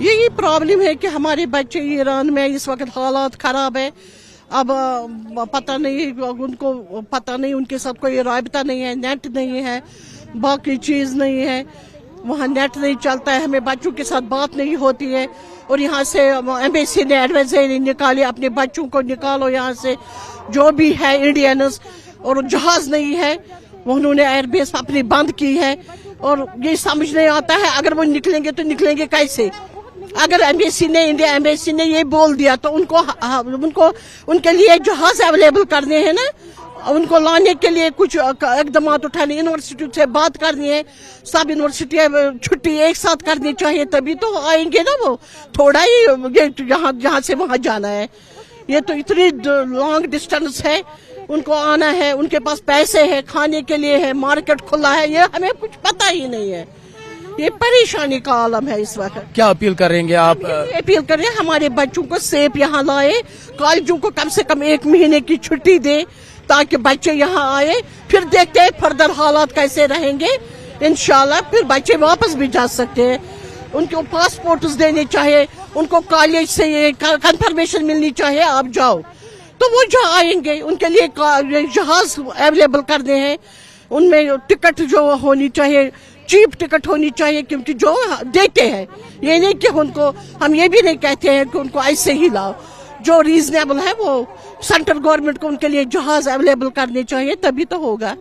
यही प्रॉब्लम है कि हमारे बच्चे ईरान में इस वक्त हालात खराब है। अब पता नहीं, उनको पता नहीं, उनके साथ कोई राबता नहीं है, नेट नहीं है, बाकी चीज़ नहीं है, वहाँ नेट नहीं चलता है, हमें बच्चों के साथ बात नहीं होती है। और यहाँ से एम्बेसी ने एडवाइजरी निकाली, अपने बच्चों को निकालो यहाँ से, जो भी है इंडियंस। और जहाज़ नहीं है, उन्होंने एयरबेस अपनी बंद की है। और ये समझ नहीं आता है, अगर वो निकलेंगे तो निकलेंगे कैसे? अगर एम्बेसी ने, इंडिया एम्बेसी ने ये बोल दिया तो उनको उनके लिए जहाज अवेलेबल करने हैं ना, उनको लाने के लिए कुछ इकदाम उठाने, यूनिवर्सिटी से बात करनी है, सब यूनिवर्सिटी छुट्टी एक साथ करनी चाहिए, तभी तो आएंगे ना वो। थोड़ा ही ये यहाँ से वहाँ जाना है, ये तो इतनी लॉन्ग डिस्टेंस है, उनको आना है, उनके पास पैसे है, खाने के लिए है, मार्केट खुला है, ये हमें कुछ पता ही नहीं है। ये परेशानी का आलम है इस वक्त। क्या अपील करेंगे आप? अपील करें हमारे बच्चों को सेफ यहाँ लाए, कॉलेजों को कम से कम 1 महीने की छुट्टी दे ताकि बच्चे यहाँ आए, फिर देखते हैं फर्दर हालात कैसे रहेंगे। इंशाल्लाह फिर बच्चे वापस भी जा सकते हैं। उनको पासपोर्ट्स देने चाहिए, उनको कॉलेज से ये कंफर्मेशन मिलनी चाहिए आप जाओ, तो वो जो आएंगे उनके लिए जहाज अवेलेबल करने हैं, उनमें टिकट जो होनी चाहिए, चीप टिकट होनी चाहिए, क्योंकि जो देते हैं, ये नहीं कि उनको, हम ये भी नहीं कहते हैं कि उनको ऐसे ही लाओ, जो रीजनेबल है वो सेंट्रल गवर्नमेंट को उनके लिए जहाज अवेलेबल करने चाहिए, तभी तो होगा।